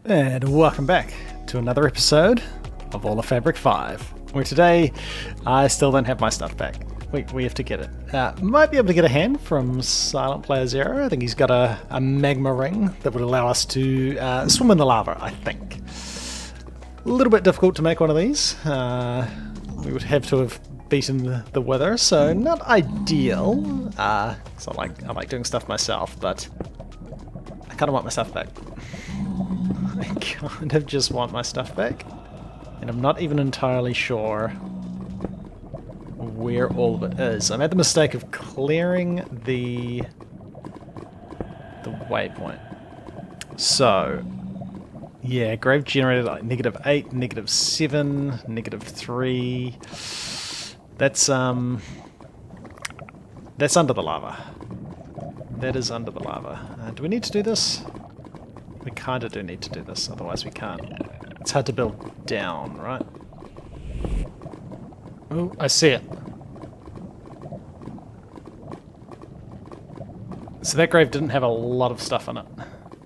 And welcome back to another episode of All of Fabric 5, where today I still don't have my stuff back. We have to get it. Might be able to get a hand from Silent Player Zero. I think he's got a magma ring that would allow us to swim in the lava, I think. A little bit difficult to make one of these. We would have to have beaten the wither, so not ideal. So I like doing stuff myself, but I kind of want my stuff back. I kind of just want my stuff back, and I'm not even entirely sure where all of it is. I made the mistake of clearing the waypoint. So, yeah, grave generated like -8, -7, -3. That's under the lava. That is under the lava. Do we need to do this? We kind of do need to do this, otherwise we can't. It's hard to build down, right? Oh, I see it. So that grave didn't have a lot of stuff in it.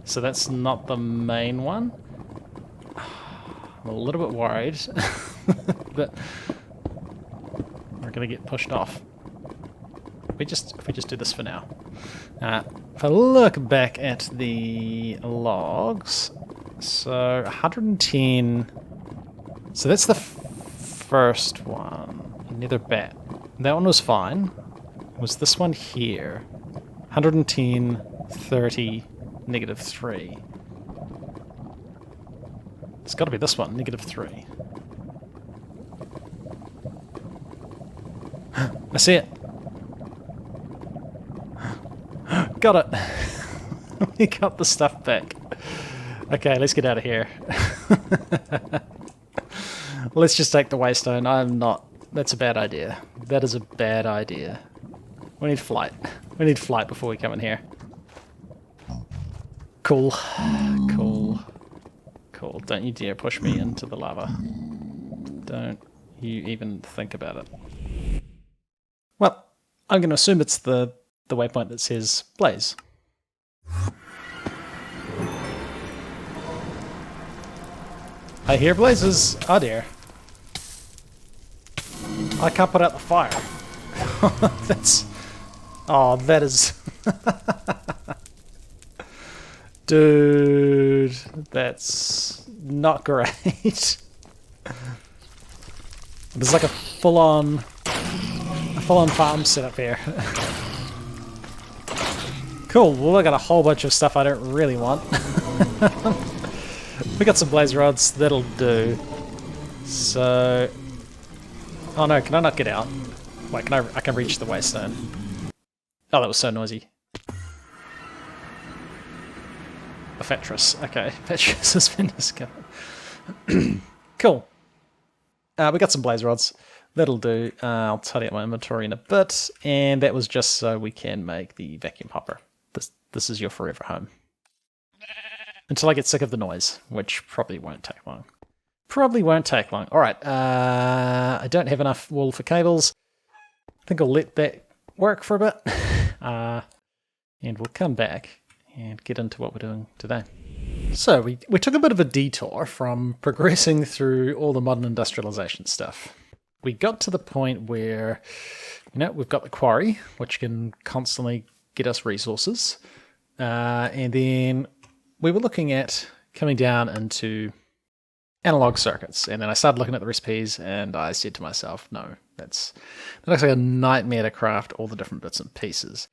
So that's not the main one. I'm a little bit worried that we're going to get pushed off. If we just do this for now. If I look back at the logs, so 110. So that's the first one. Nether bat. That one was fine. Was this one here? 110, 30, -3. It's got to be this one, -3. I see it. Got it. We got the stuff back. Okay, let's get out of here. Let's just take the waystone. I'm not... That's a bad idea. That is a bad idea. We need flight. We need flight before we come in here. Cool. Cool. Cool. Don't you dare push me into the lava. Don't you even think about it. Well, I'm going to assume it's the waypoint that says blaze. I hear blazes. Oh dear. I can't put out the fire. That's... Oh, that is... Dude, that's not great. There's like a full-on farm set up here. Cool, well I got a whole bunch of stuff I don't really want. We got some blaze rods, that'll do. So... Oh no, can I not get out? Wait, I can reach the waystone. Oh, that was so noisy. A Fetris, okay. Fetris has been discovered. Cool. We got some blaze rods. That'll do. I'll tidy up my inventory in a bit. And that was just so we can make the vacuum hopper. This is your forever home. Until I get sick of the noise, which probably won't take long. Probably won't take long. Alright, I don't have enough wool for cables. I think I'll let that work for a bit. And we'll come back and get into what we're doing today. So, we took a bit of a detour from progressing through all the modern industrialization stuff. We got to the point where, you know, we've got the quarry, which can constantly get us resources. And then we were looking at coming down into analog circuits. And then I started looking at the recipes and I said to myself, no, that looks like a nightmare to craft all the different bits and pieces.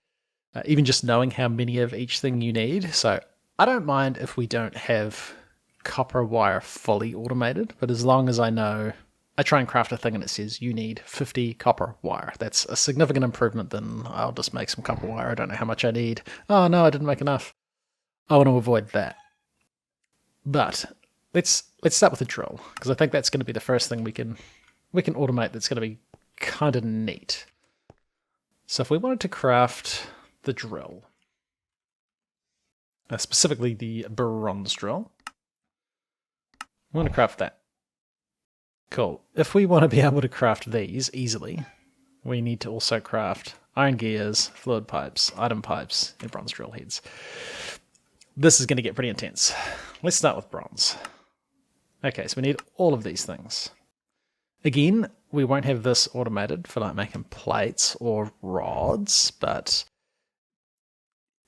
Even just knowing how many of each thing you need. So I don't mind if we don't have copper wire fully automated, but as long as I know, I try and craft a thing and it says you need 50 copper wire. That's a significant improvement than I'll just make some copper wire. I don't know how much I need. Oh no, I didn't make enough. I want to avoid that. But let's start with a drill, because I think that's going to be the first thing we can automate that's going to be kind of neat. So if we wanted to craft the drill, specifically the bronze drill, we want to craft that. Cool. If we want to be able to craft these easily, we need to also craft iron gears, fluid pipes, item pipes, and bronze drill heads. This is going to get pretty intense. Let's start with bronze. Okay, so we need all of these things. Again, we won't have this automated for like making plates or rods, but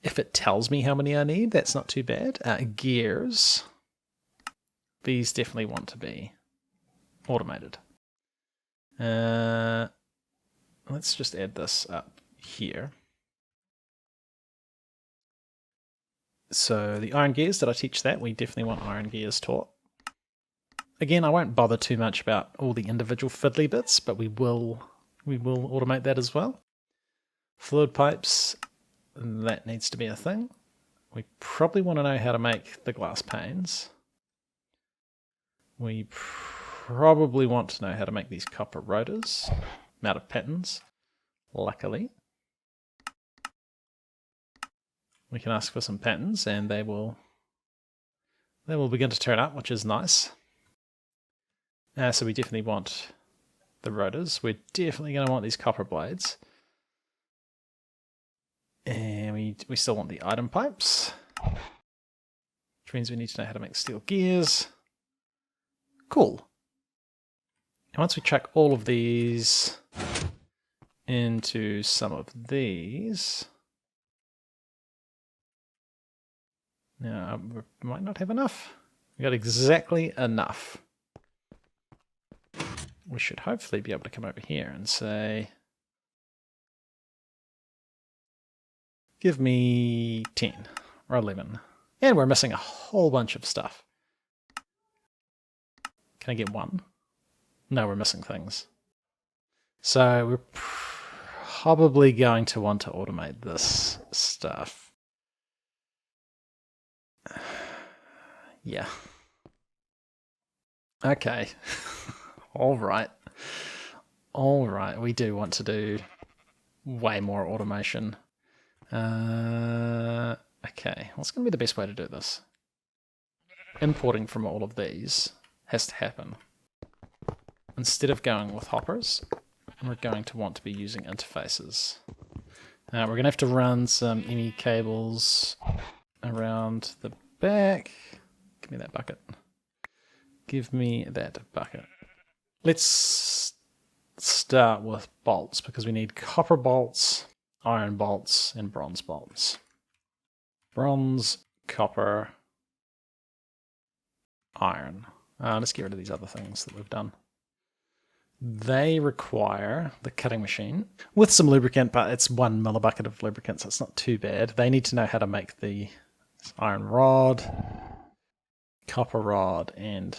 if it tells me how many I need, that's not too bad. Gears, these definitely want to be automated. Let's just add this up here. So the iron gears, did I teach that? We definitely want iron gears taught. Again, I won't bother too much about all the individual fiddly bits, but we will automate that as well. Fluid pipes, that needs to be a thing. We probably want to know how to make the glass panes. We probably want to know how to make these copper rotors. I'm out of patterns, luckily. We can ask for some patterns and they will begin to turn up, which is nice. So we definitely want the rotors. We're definitely going to want these copper blades. And we still want the item pipes, which means we need to know how to make steel gears. Cool. And once we chuck all of these into some of these, now we might not have enough. We got exactly enough. We should hopefully be able to come over here and say, give me 10 or 11. And we're missing a whole bunch of stuff. Can I get one? No, we're missing things. So we're probably going to want to automate this stuff. Yeah. Okay. All right. We do want to do way more automation. Okay, what's going to be the best way to do this? Importing from all of these has to happen. Instead of going with hoppers, we're going to want to be using interfaces. We're going to have to run some ME cables around the back. Give me that bucket. Give me that bucket. Let's start with bolts, because we need copper bolts, iron bolts, and bronze bolts. Bronze, copper, iron. Let's get rid of these other things that we've done. They require the cutting machine with some lubricant, but it's 1 millibucket of lubricant, so it's not too bad. They need to know how to make the iron rod, copper rod, and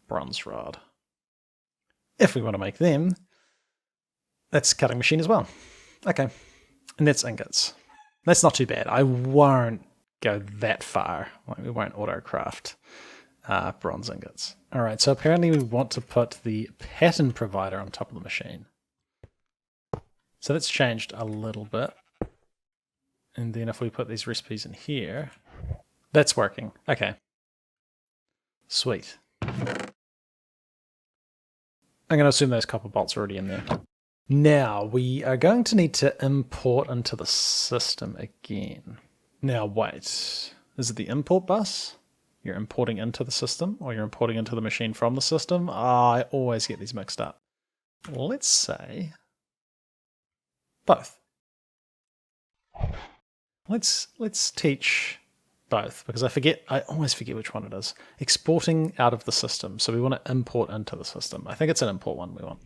bronze rod. If we want to make them, that's cutting machine as well. Okay, and that's ingots. That's not too bad. I won't go that far. We won't autocraft bronze ingots. All right, so apparently we want to put the pattern provider on top of the machine. So that's changed a little bit. And then if we put these recipes in here, that's working. Okay. Sweet. I'm going to assume those copper bolts are already in there. Now, we are going to need to import into the system again. Now, wait. Is it the import bus? You're importing into the system, or you're importing into the machine from the system? I always get these mixed up. Let's say both. Let's teach both, because I always forget which one it is. Exporting out of the system. So we want to import into the system. I think it's an import one we want.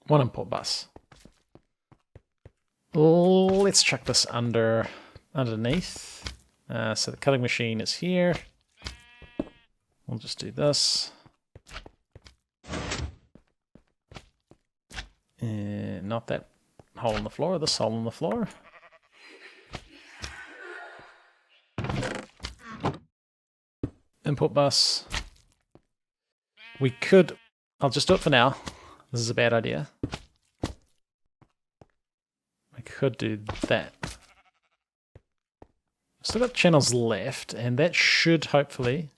One import bus. Let's chuck this underneath. So the cutting machine is here. We'll just do this. Not that hole in the floor, this hole in the floor. Import bus. We could, I'll just do it for now. This is a bad idea. I could do that. Still got channels left, and that should hopefully...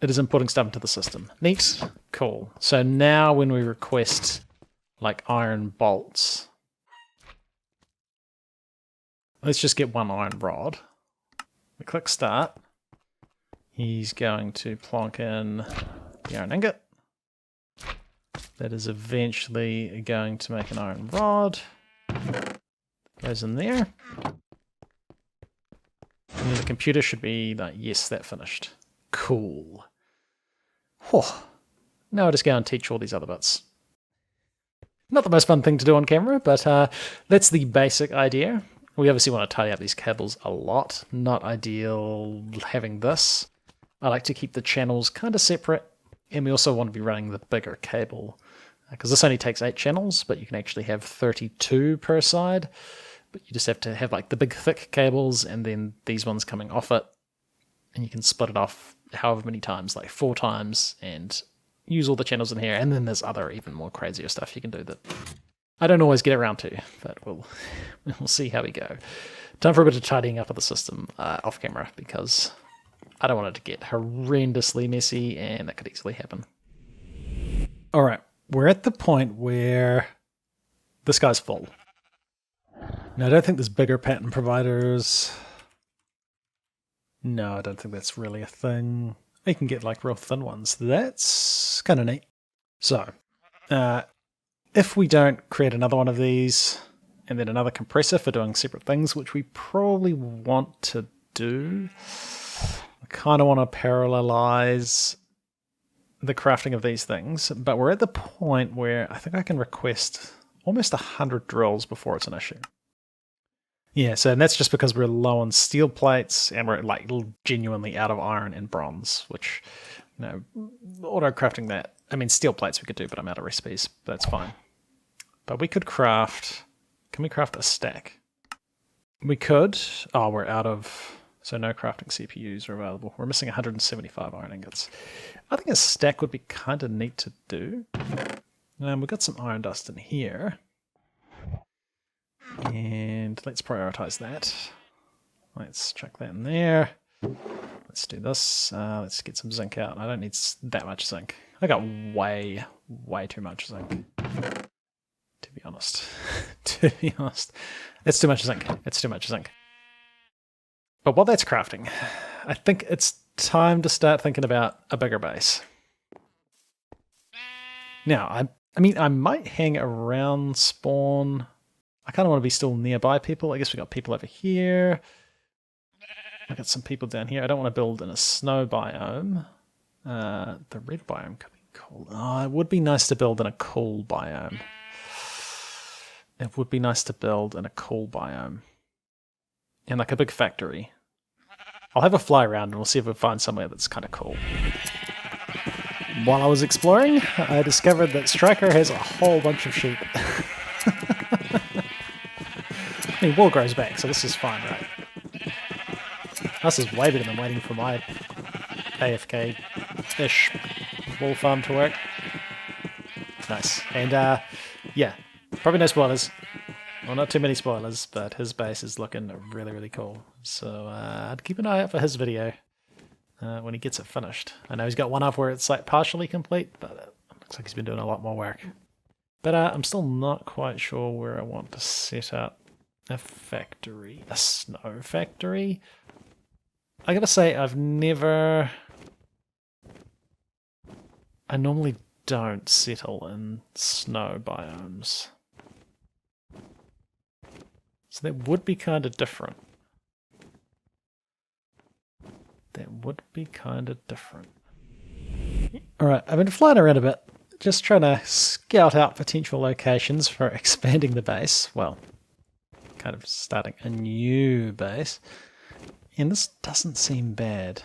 It is importing stuff into the system. Neat. Cool. So now when we request like iron bolts, let's just get one iron rod. We click start. He's going to plonk in the iron ingot. That is eventually going to make an iron rod. Goes in there. And then the computer should be like, yes, that finished. Cool. Whew. Now I'll just go and teach all these other bits. Not the most fun thing to do on camera, but that's the basic idea. We obviously want to tidy up these cables a lot. Not ideal having this. I like to keep the channels kind of separate, and we also want to be running the bigger cable, because this only takes 8 channels, but you can actually have 32 per side. But you just have to have like the big thick cables and then these ones coming off it, and you can split it off however many times, like 4 times, and use all the channels in here. And then there's other even more crazier stuff you can do that I don't always get around to, but we'll see how we go. Time for a bit of tidying up of the system off camera, because I don't want it to get horrendously messy, and that could easily happen. All right, we're at the point where this guy's full. Now, I don't think there's bigger pattern providers. No, I don't think that's really a thing. You can get like real thin ones. That's kind of neat. So, if we don't create another one of these and then another compressor for doing separate things, which we probably want to do, I kind of want to parallelize the crafting of these things, but we're at the point where I think I can request almost 100 drills before it's an issue. Yeah, so and that's just because we're low on steel plates and we're like genuinely out of iron and bronze, which, you know, auto crafting that. I mean, steel plates we could do, but I'm out of recipes. That's fine. But we could craft. Can we craft a stack? We could. Oh, we're out of. So no crafting CPUs are available. We're missing 175 iron ingots. I think a stack would be kind of neat to do. We've got some iron dust in here. And let's prioritize that. Let's chuck that in there. Let's do this. Let's get some zinc out. I don't need that much zinc. I got way too much zinc. To be honest. To be honest. It's too much zinc. It's too much zinc. But while that's crafting, I think it's time to start thinking about a bigger base. Now, I mean, I might hang around spawn. I kind of want to be still nearby people. I guess we got people over here. I got some people down here. I don't want to build in a snow biome. The red biome could be cool. Oh, it would be nice to build in a cool biome. It would be nice to build in a cool biome. In like a big factory. I'll have a fly around and we'll see if we find somewhere that's kind of cool. While I was exploring, I discovered that Striker has a whole bunch of sheep. I mean, wool grows back, so this is fine, right? This is way better than waiting for my AFK-ish wool farm to work. Nice. And, yeah, probably no spoilers. Well, not too many spoilers, but his base is looking really, really cool. So I'd keep an eye out for his video when he gets it finished. I know he's got one up where it's like partially complete, but it looks like he's been doing a lot more work. But I'm still not quite sure where I want to set up a factory. A snow factory? I gotta say, I normally don't settle in snow biomes. So that would be kind of different. That would be kind of different. Alright, I've been flying around a bit, just trying to scout out potential locations for expanding the base. Well, kind of starting a new base. And this doesn't seem bad.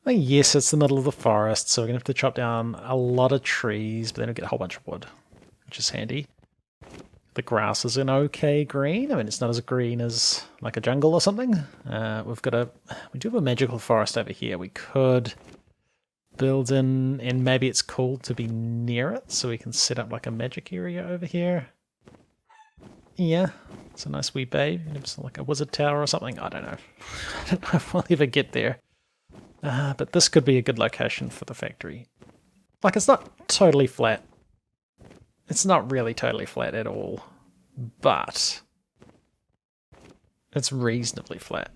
Well, yes, it's the middle of the forest, so we're going to have to chop down a lot of trees, but then we'll get a whole bunch of wood, which is handy. The grass is an okay green. I mean, it's not as green as like a jungle or something. We do have a magical forest over here. We could build in, and maybe it's cool to be near it, so we can set up like a magic area over here. Yeah, it's a nice wee bay. It's like a wizard tower or something. I don't know. I don't know if we'll ever get there. But this could be a good location for the factory. Like, it's not totally flat. It's not really totally flat at all. But It's reasonably flat.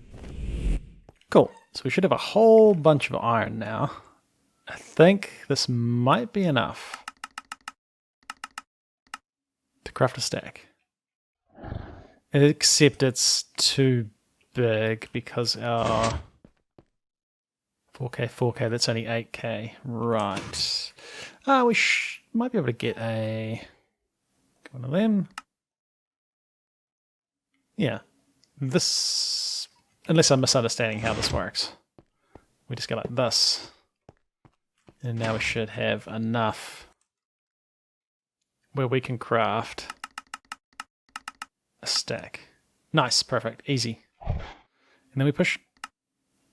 Cool. So we should have a whole bunch of iron now. I think this might be enough to craft a stack. Except it's too big because our 4K, that's only 8K. Right. We might be able to get one of them. Yeah. This, unless I'm misunderstanding how this works. We just go like this. And now we should have enough where we can craft a stack. Nice, perfect, easy. And then we push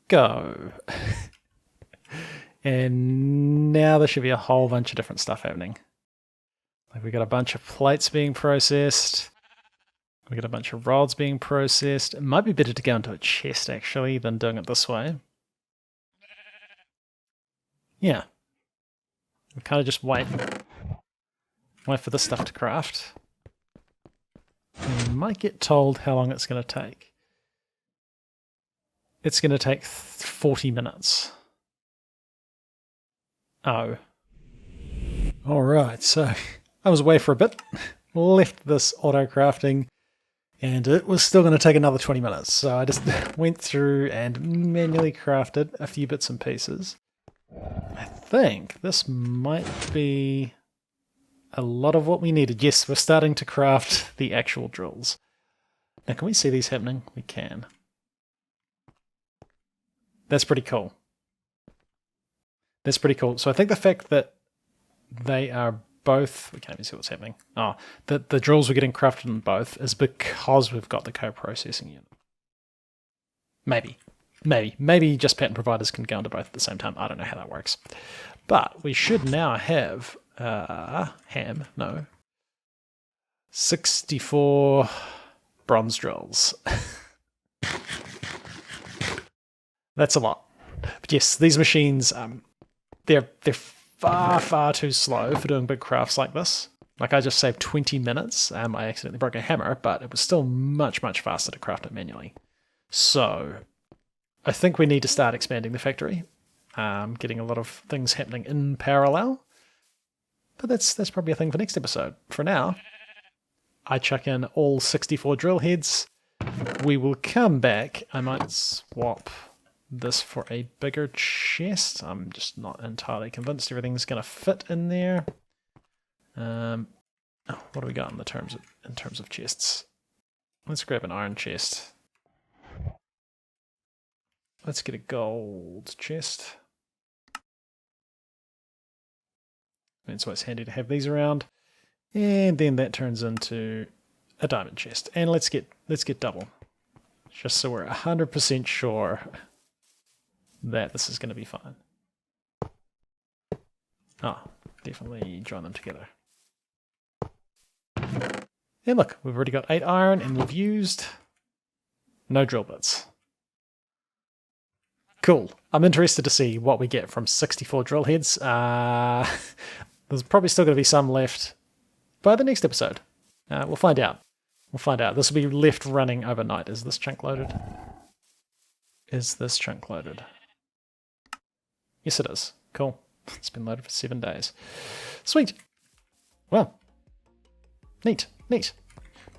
go. And now there should be a whole bunch of different stuff happening. Like we got a bunch of plates being processed. We got a bunch of rods being processed. It might be better to go into a chest actually than doing it this way. Yeah. We kind of just wait for this stuff to craft. And we might get told how long it's going to take. It's going to take 40 minutes. Oh. Alright, so I was away for a bit, left this auto crafting, and it was still going to take another 20 minutes. So I just went through and manually crafted a few bits and pieces. I think this might be a lot of what we needed. Yes, we're starting to craft the actual drills. Now, can we see these happening? We can. That's pretty cool. That's pretty cool. So I think the fact that they are both... We can't even see what's happening. Oh, the drills are getting crafted in both is because we've got the co-processing unit. Maybe just pattern providers can go into both at the same time. I don't know how that works. But we should now have 64 bronze drills. That's a lot. But yes, these machines, they're far too slow for doing big crafts like this. Like I just saved 20 minutes. I accidentally broke a hammer, but it was still much faster to craft it manually. So I think we need to start expanding the factory, getting a lot of things happening in parallel. But that's probably a thing for next episode. For now, I chuck in all 64 drill heads. We will come back. I might swap this for a bigger chest. I'm just not entirely convinced everything's going to fit in there. What do we got in terms of chests? Let's grab an iron chest. Let's get a gold chest. And so it's handy to have these around. And then that turns into a diamond chest. And let's get double. Just so we're 100% sure that this is going to be fine. Oh, definitely join them together. And look, we've already got 8 iron and we've used no drill bits. Cool. I'm interested to see what we get from 64 drill heads. There's probably still going to be some left by the next episode. We'll find out. This will be left running overnight. Is this chunk loaded? Is this chunk loaded? Yes, it is. Cool. It's been loaded for 7 days. Sweet. Well, neat.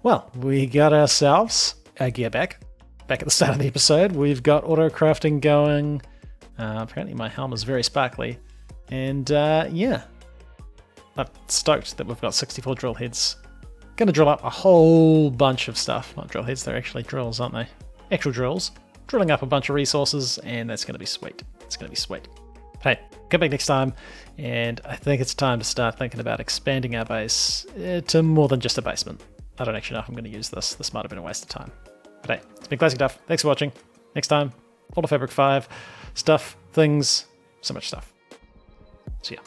Well, we got ourselves our gear back at the start of the episode. We've got auto crafting going. Apparently my helm is very sparkly. And yeah, I'm stoked that we've got 64 drill heads. Going to drill up a whole bunch of stuff. Not drill heads, they're actually drills, aren't they? Actual drills. Drilling up a bunch of resources, and that's going to be sweet. It's going to be sweet. Hey, come back next time, and I think it's time to start thinking about expanding our base to more than just a basement. I don't actually know if I'm going to use this. This might have been a waste of time. But hey, it's been ClassicDuff. Thanks for watching. Next time, Auto Fabric 5, stuff, things, so much stuff. See ya.